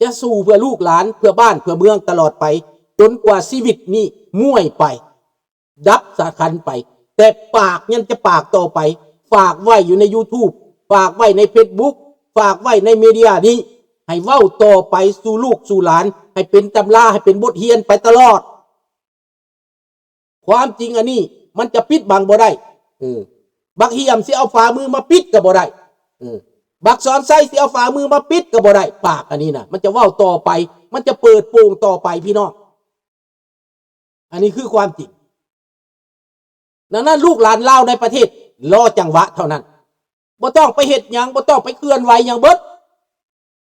จะสู้เพื่อลูกหลานเพื่อบ้านเพื่อเมืองตลอดไปจนกว่าชีวิตนี้ม่วยไปดับสาคันไปแต่ปากยังจะปากต่อไปฝากไว้อยู่ใน YouTube ฝากไว้ใน Facebook ฝากไว้ในมีเดียนี้ให้เว้าต่อไปสู่ลูกสู่หลานให้เป็นตำราให้เป็นบทเรียนไปตลอดความจริงอันนี้มันจะปิดบังบ่ได้บักเฮียมสิเอาฝ่ามือมาปิดก็บ่ได้บักสอนไส้สิเอาฝ่ามือมาปิดก็บ่ได้ปากอันนี้นะมันจะเว้าต่อไปมันจะเปิดโปงต่อไปพี่น้องอันนี้คือความจริงดังนั้นลูกหลานเล่าในประเทศรอจังหวะเท่านั้นบ่ต้องไปเฮ็ดหยังบ่ต้องไปเคลื่อนไหวหยังเบิด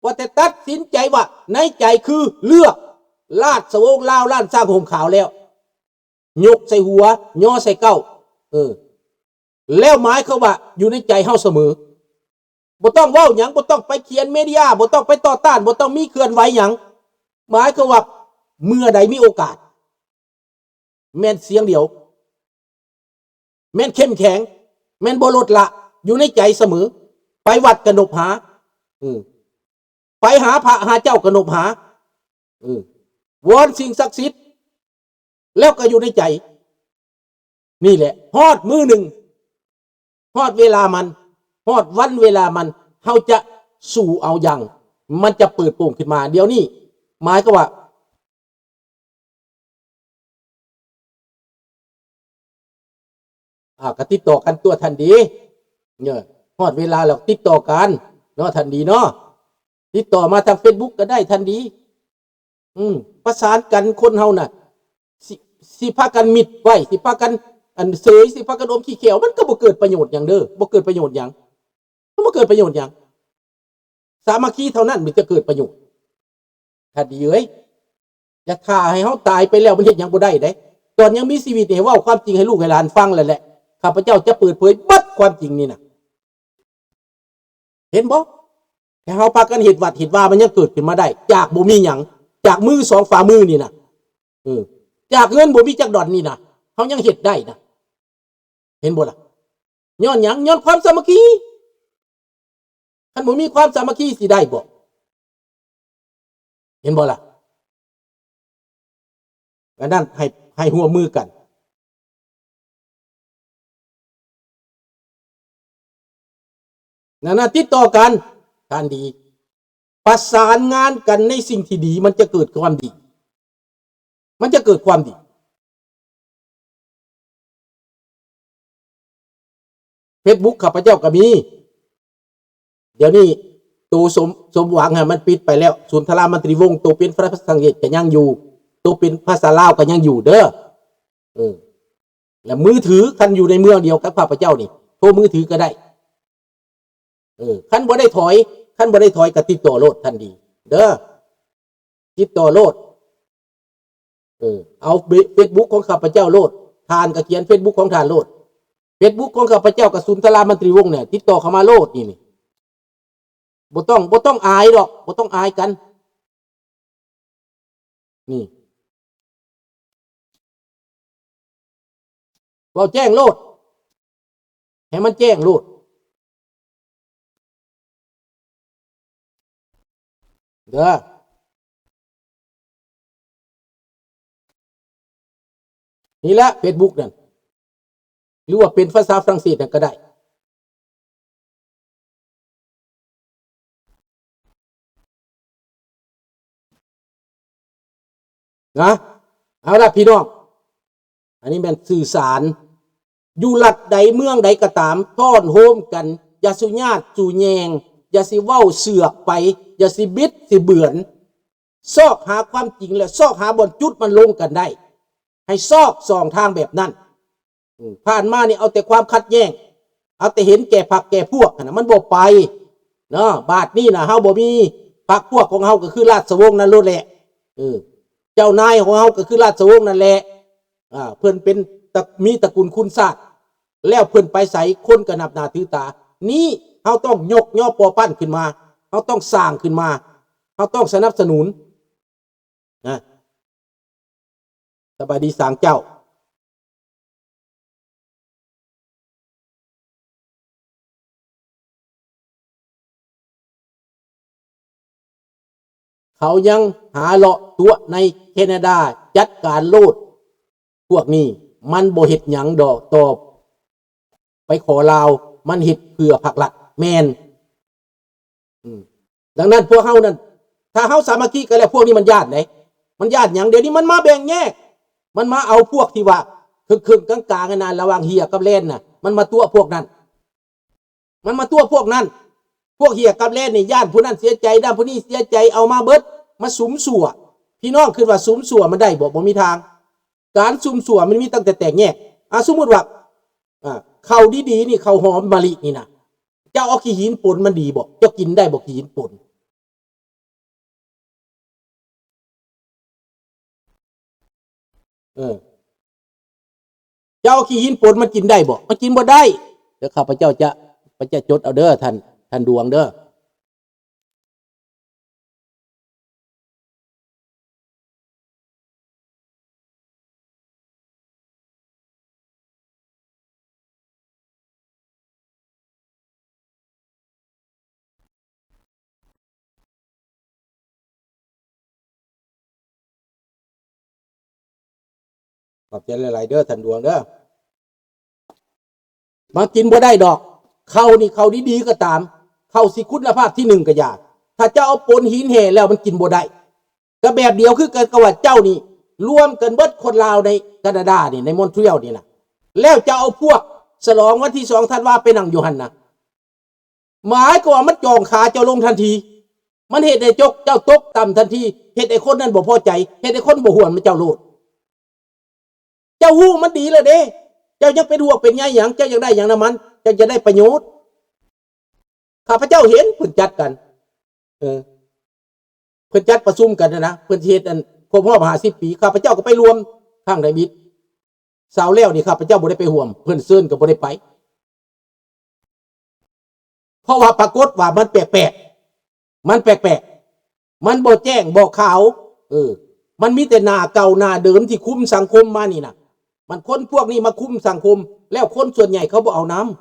ว่าแต่ตัดสินใจว่าในใจคือเลือกลาดสวงลาวล้านสร้างห่มขาวแล้วยกใส่หัวย่อใส่เก้าแล้วหมายเขาว่าอยู่ในใจเฮาเสมอบ่ต้องเว้าหยังบ่ต้องไปเขียนมีเดียบ่ต้องไปต่อต้านบ่ต้องมีเคลื่อนไหวหยังหมายเขาว่าเมื่อใดมีโอกาสแม่นเสียงเดียวแม่นเข้มแข็งแม่นบ่ลดละอยู่ในใจเสมอไปวัดกนบหาไปหาพระหาเจ้ากนบหาวอนสิ่งศักดิ์สิทธิ์แล้วก็อยู่ในใจนี่แหละฮอดมือหนึ่งฮอดเวลามันฮอดวันเวลามันเฮาจะสู่เอาอย่างมันจะเปิดโปงขึ้นมาเดี๋ยวนี้หมายก็ว่าก็ติดต่อกันตัวทันดีเนี่ยฮอดเวลาแล้วติดต่อกันเนาะทันดีเนาะติดต่อมาทาง Facebook ก็ได้ทันดีประสานกันคนเฮาน่ะสิพากันมิดไว้สิพากันอันเสยสิพากันอมขี้เขียวมันก็บ่เกิดประโยชน์อย่างเด้อบ่เกิดประโยชน์อย่างมันบ่เกิดประโยชน์อย่างสามัคคีเท่านั้นมันจะเกิดประโยชน์ถ้าดีเอ้ยอย่าฆ่าให้เฮาตายไปแล้วมันเฮ็ดหยังบ่ได้เด้ตอนยังมีชีวิตให้เว้าความจริงให้ลูกให้หลานฟังแหละข้าพเจ้าจะเปิดเผยเบิดความจริงนี่น่ะเห็นบ่แต่เฮาพากันเฮ็ดวัดเฮ็ดว่ามันยังเกิดขึ้นมาได้จากบ่มีหยังจากมือสองฝ่ามือนี่น่ะจากเงินบ่มีจักดอนนี่นะเขายังเฮ็ดได้นะเห็นบ่ล่ะย้อนหยังย้อนความสามัคคีคันบ่มีความสามัคคีสิได้บ่เห็นบ่ล่ะอันนั้นให้ร่วมมือกันนั่นน่ะติดต่อกันการดีประสานงานกันในสิ่งที่ดีมันจะเกิดความดีมันจะเกิดความดีFacebook ข้าพเจ้าก็มีเดี๋ยวนี้ตัวสมหวังมันปิดไปแล้วศูนย์ธรามันตรีวงศ์ตัวเป็นพระภาษาอังกฤษก็ยังอยู่ตัวเป็นภาษาลาวก็ยังอยู่เด้อแล้วมือถือคันอยู่ในเมืองเดียวกับข้าพเจ้านี่โทรมือถือก็ได้คันบ่ได้ถอยก็ติดต่อโลดทันดีเด้อติดต่อโลดเอา Facebook ของข้าพเจ้าโลดทานก็เขียน Facebook ของทานโลดFacebook ของข้าพเจ้ากับศูนย์ธรามันตรีวงศ์เนี่ยติดต่อเข้ามาโลดนี่บ่ต้องอายดอกบ่ต้องอายกันนี่เราแจ้งโลดให้มันแจ้งโลดเด้อนี่แหละ Facebook นั่นหรือว่าเป็นภาษาฝรั่งเศสนั่นก็ได้นะเอาล่ะพี่น้องอันนี้เป็นสื่อสารอยู่หลัดใดเมืองใดก็ตามต้อนโฮมกันอย่าสุญาตสู่แยงอย่าสิเว้าเสือกไปอย่าสิบิดสิเบือนซอกหาความจริงและซอกหาบนจุดมันลงกันได้ให้ซอกสองทางแบบนั้นผ่านมานี่เอาแต่ความขัดแย้งเอาแต่เห็นแก่ผักแก่พวกนะมันบ่ไปเนาะบาทนี่นะเฮาบ่มีผักพวกของเฮาก็คือราชวงศ์นั่นโลดแหละเจ้านายของเฮาก็คือราชวงศ์นั่นแหละเพิ่นเป็นมีตระกูลคุณศาสตร์แล้วเพิ่นไปใส่คนก็นับหน้าถือตานี้เฮาต้องยกย่อปอปั้นขึ้นมาเฮาต้องสร้างขึ้นมาเฮาต้องสนับสนุนนะสบายดีสางเจ้า เขายังหาเลาะตัวในแคนาดาจัดการโลดพวกนี้มันบ่เฮ็ดหยังดอกตอบไปขอลาวมันเฮ็ดเพื่อผักหลักแมนดังนั้นพวกเฮานั้นถ้าเฮาสามัคคีกันแล้วพวกนี้มันญาติไหนมันญาติหยังเดี๋ยวนี้มันมาแบ่งแยกมันมาเอาพวกที่ว่าครึ่งกลางๆกันนะระหว่างเฮียกับเล่นน่ะมันมาตัวพวกนั้นมันมาตัวพวกนั้นพวกเฮียกับเล่นนี่ญาติผู้นั้นเสียใจด้านผู้นี้เสียใจเอามาเบิดมาสุมสั่วพี่น้องคิดว่าสุมสั่วมันได้บ่มีทางการสุมสั่วมันมีตั้งแต่แตกแยกสมมุติว่าข้าวดีๆนี่ข้าวหอมมะลินี่นะเจ้าเอาขี้หินป่นมันดีบ่เจ้ากินได้บ่ขี้หินป่นเจ้าขี้หินป่นมันกินได้บ่มันกินบ่ได้เดี๋ยวข้าพเจ้าจะจดเอาเด้อท่านดวงเด้อขอบใจหลายๆเด้อท่านดวงเด้อมากินบ่ได้ดอกข้าวนี่ข้าวดีๆก็ตามข้าวสิคุณภาพที่1ก็ยากถ้าเจ้าเอาปนหินแห่แล้วมันกินบ่ได้ก็แบบเดียวคือกันกับว่าเจ้านี่รวมกันเบิดคนลาวในแคนาดานี่ในมอนทรีออลนี่นะแล้วจะเอาพวกฉลองวันที่2ธันวาไปนั่งอยู่หั่นนะหมายก็ว่ามันจองขาเจ้าลงทันทีมันเฮ็ดให้เจ้าตกต่ำทันทีเฮ็ดให้คนนั้นบ่พอใจเฮ็ดให้คนบ่หวนมันเจ้าโลดเจ้าฮู้มันดีเลยเด้เจ้ายังเป็นห่วงเป็นใยหยังเจ้ายังได้หยังนำมันเจ้าจะได้ประโยชน์ข้าพเจ้าเห็นเพิ่นจัดกันเพิ่นจัดประชุมกันนะเพิ่นเฮ็ดอันครบรอบ50 ปีข้าพเจ้าก็ไปรวมข้างไดมิตรสาวแล้วนี่ข้าพเจ้าบ่ได้ไปห่วมเพิ่นเชิญก็บ่ได้ไปเพราะว่าปรากฏว่ามันแปลกๆมันบ่แจ้งบ่ขาวมันมีแต่หน้าเก่าหน้าเดิมที่คุมสังคมมานี่นะมันคนพวกนี้มาคุมสังคมแล้วคนส่วนใหญ่เขาบ่เอาน้ำ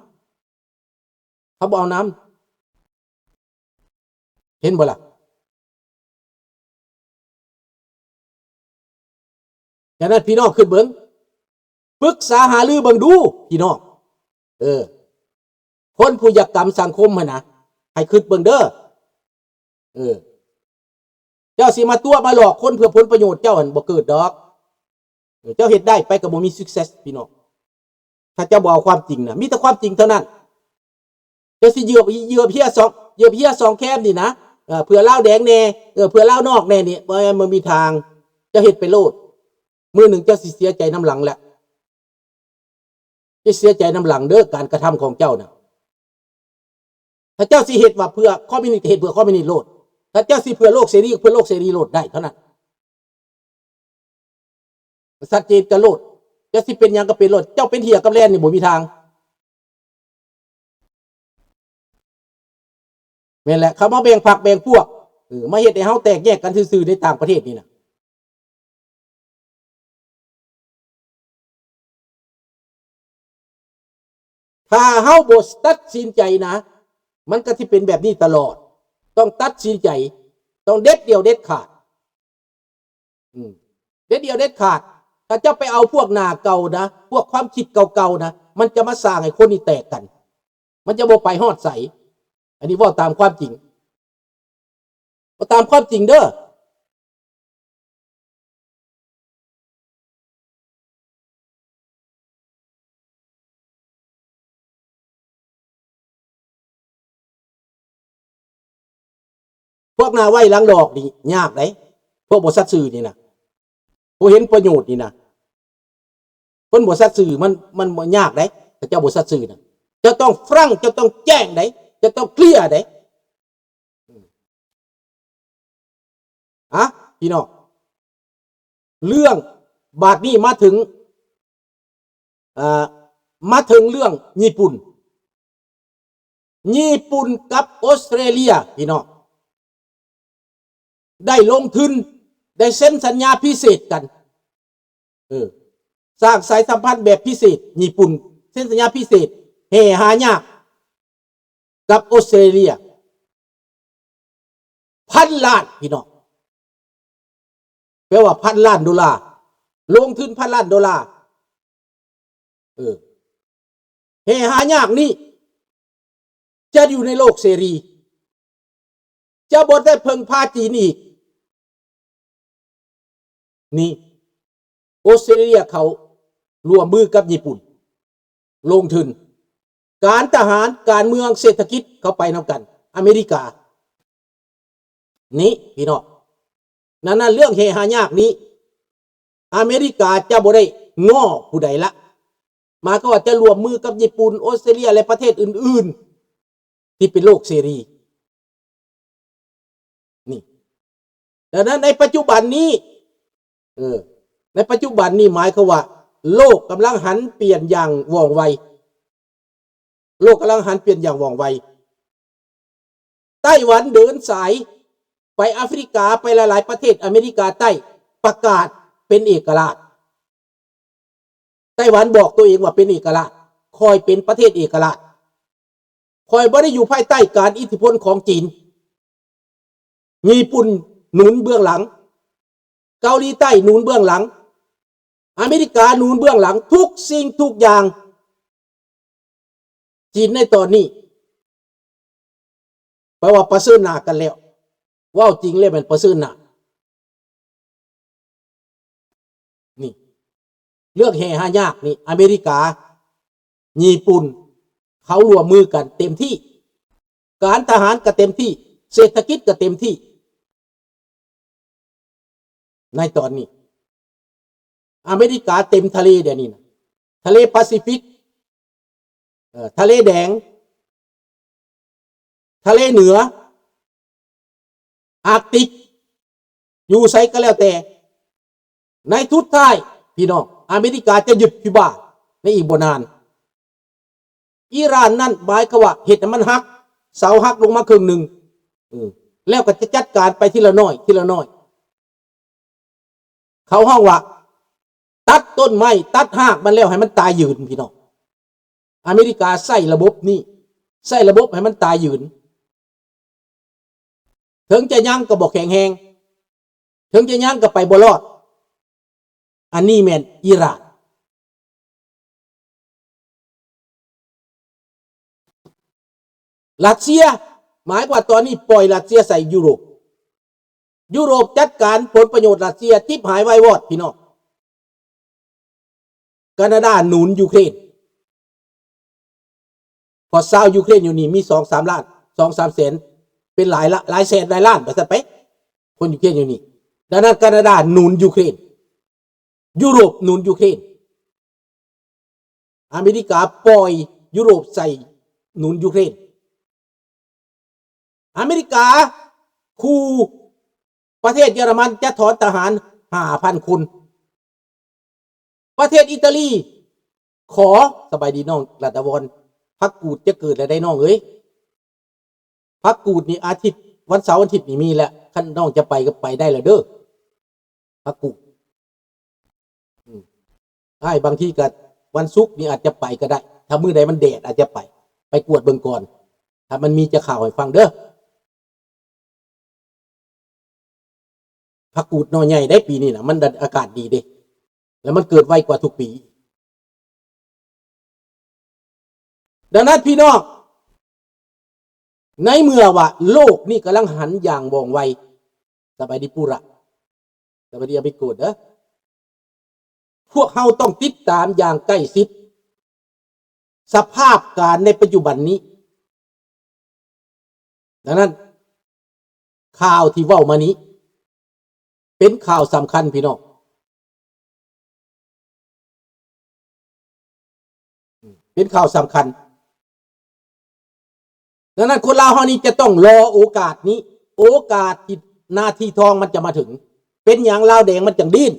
เห็นบ่ล่ะฉะนั้นพี่น้องขึ้นเบิ่งปรึกษาหารือเบิ่งดูพี่น้องคนผู้อยากกรรมสังคมหั่นนะให้ขึ้นเบิ่งเด้อเจ้าสิมาตัวมาหลอกคนเพื่อผลประโยชน์เจ้าหั่นบ่เกิดดอกเจ้าเฮ็ดได้ไปก็บ่มี success พี่น้องถ้าเจ้าบ่เอาความจริงนะมีแต่ความจริงเท่านั้นเจ้าสิเหยื่อเพี้ย2แคมนี่นะเผื่อเล่าแดงแน่เผื่อเล่านอกแน่นี่มันมีทางเจ้าเฮ็ดไปโลดมื้อหนึ่งเจ้าสิเสียใจน้ำหลังแหละจะเสียใจน้ำหลังเด้อการกระทำของเจ้านะถ้าเจ้าสิเฮ็ดว่าเพื่อคอมมิวนิสต์เฮ็ดเพื่อคอมมิวนิสต์โลดถ้าเจ้าสิเพื่อโลกเสรีโลดได้เท่านั้นชัดเจนกับโลดเจ้าสิเป็นหยังก็เป็นโลดเจ้าเป็นเหี้ยกับแลนนี่บ่มีทางแม่นแหละเขามาแบ่งพรรคแบ่งพวกมาเฮ็ดให้เฮาแตกแยกกันซื่อๆในต่างประเทศนี่นะถ้าเฮาบ่ตัดสินใจนะมันก็สิเป็นแบบนี้ตลอดต้องตัดสินใจต้องเด็ดเดี่ยวเด็ดขาดเด็ดเดี่ยวเด็ดขาดถ้าเจ้าไปเอาพวกหน้าเก่านะพวกความคิดเก่าๆนะมันจะมาสร้างให้คนนี่แตกกันมันจะบ่ไปฮอดใสอันนี้ว่าตามความจริงว่าตามความจริงเด้อพวกหน้าไว้หลังดอกนี่ยากไหนพวกบ่ซัดซื่อนี่นะผู้เห็นประโยชน์นี่นะคนบ่ซัดซื่อมันบ่ยากไหนถ้าเจ้าบ่ซัดซื่อนะจะต้องฟรั่งจะต้องแจ้งไหนจะต้องเคลียร์ไหนพี่น้องเรื่องบาดนี้มาถึงเรื่องญี่ปุ่นกับออสเตรเลียพี่น้องได้ลงทุนได้เซ็นสัญญาพิเศษกันสร้างสายสัมพันธ์แบบพิเศษญี่ปุ่นเซ็นสัญญาพิเศษเฮหายากกับออสเตรเลีย1,000 ล้านพี่น้อง แปลว่า$1,000,000,000ลงทุน$1,000,000,000เฮหายากนี่จะอยู่ในโลกเสรีจะบ่ได้เพิ่งพาจีนอีกนี่ออสเตรเลียเขาร่วมมือกับญี่ปุ่นลงทุนการทหารการเมืองเศรษฐกิจเขาไปนำกันอเมริกานี่พี่น้องนั่นเรื่องเฮหายากนี้อเมริกาจะบ่ได้ง้อผู้ใดละมาก็ว่าจะร่วมมือกับญี่ปุ่นออสเตรเลียและประเทศอื่นๆที่เป็นโลกเสรีนี่ดังนั้นในปัจจุบันนี้ในปัจจุบันนี้หมายความว่าโลกกำลังหันเปลี่ยนอย่างว่องไวโลกกำลังหันเปลี่ยนอย่างว่องไวไต้หวันเดินสายไปแอฟริกาไปหลายๆประเทศอเมริกาใต้ประกาศเป็นเอกราชไต้หวันบอกตัวเองว่าเป็นเอกราชคอยเป็นประเทศเอกราชคอยบ่ได้อยู่ภายใต้การอิทธิพลของจีนญี่ปุ่นหนุนเบื้องหลังเกาหลีใต้หนุนเบื้องหลังอเมริกาหนุนเบื้องหลังทุกสิ่งทุกอย่างจีนในตอนนี้แปลว่าประเสริฐหน้ากันแล้วว้าวจริงเลยมันประเสริฐหน้านี่เรื่องแห่หายากนี่อเมริกาญี่ปุ่นเขาร่วมมือกันเต็มที่การทหารก็เต็มที่เศรษฐกิจก็เต็มที่ในตอนนี้อเมริกาเต็มทะเลเดี๋ยวนี้นะทะเลแปซิฟิกทะเลแดงทะเลเหนืออาร์กติกอยู่ไสก็แล้วแต่ในทุดท้ายพี่น้องอเมริกาจะหยุดคิวบาในอีกบ่นานอิหร่านนั่นหมายความว่าเห็ดมันหักเสาหักลงมาครึ่งหนึ่งแล้วก็จะจัดการไปทีละน้อยทีละน้อยเขาห้องว่าตัดต้นไม้ตัดหากมันแล้วให้มันตายยืนพี่น้องอเมริกาใส่ระบบนี้ใส่ระบบให้มันตายยืนถึงจะยั่งก็บอกแข็งแหงถึงจะยั่งก็ไปบ่รอดอันนี้แม่นอิหร่านรัสเซียหมายว่าตอนนี้ปล่อยรัสเซียใส่ยุโรปจัดการผลประโยชน์รัสเซียทิพหายไววอดพี่น้องแคนาดาหนุนยูเครนพอซาวยูเครนอยู่นี่มี2-3 ล้าน2-3 แสนเป็นหลายแสนหลายล้านไปซะไปคนยูเครนอยู่นี่ดังนั้นแคนาดาหนุนยูเครนยุโรปหนุนยูเครนอเมริกาปล่อยยุโรปใส่หนุนยูเครนอเมริกาคู่ประเทศเยอรมันจะถอนทหาร 5,000 คนประเทศอิตาลีขอสบายดีน้องรัตวรพักกูดจะเกิดอะไรได้น้องเอ้ยพักกูดนี่อาทิตย์วันเสาร์อาทิตย์นี่มีแล้วคันน้องจะไปก็ไปได้แล้วเด้อพักกูดบางทีก็วันศุกร์นี่อาจจะไปก็ได้ถ้ามื้อใดมันแดดอาจจะไปกวดเบิ่งก่อนถ้ามันมีจะข่าวให้ฟังเด้อพักกูดน้อยใหญ่ได้ปีนี้นะมันอากาศดีเด้แล้วมันเกิดไวกว่าทุกปีดังนั้นพี่น้องในเมื่อว่าโลกนี่กำลังหันอย่างว่องไวสบายดีปุระสบายดีอย่าไปโกรธเด้อพวกเฮาต้องติดตามอย่างใกล้ชิดสภาพการในปัจจุบันนี้ดังนั้นข่าวที่เว้ามานี้เป็นข่าวสำคัญพี่น้องเป็นข่าวสำคัญดังนั้นคนลาวเฮานี้จะต้องรอโอกาสนี้โอกาสที่นาทีทองมันจะมาถึงเป็นอย่างลาวแดงมันจังดิ้น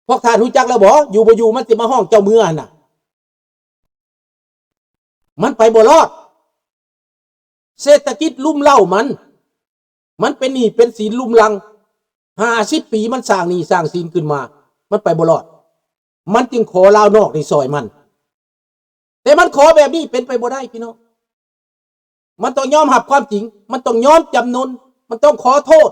พวกท่านรู้จักแล้วบ่อยู่บ่อยู่มันสิมาห้องเจ้าเมืองน่ะมันไปบ่รอดเศรษฐกิจลุ่มเล่ามันเป็นหนี้เป็นสินลุ่มลัง50 ปีมันสร้างหนี้สร้างสินขึ้นมามันไปบ่รอดมันจึงขอลาวนอกในซอยมันแต่มันขอแบบนี้เป็นไปบ่ได้พี่น้องมันต้องยอมรับความจริงมันต้องยอมจำนนมันต้องขอโทษ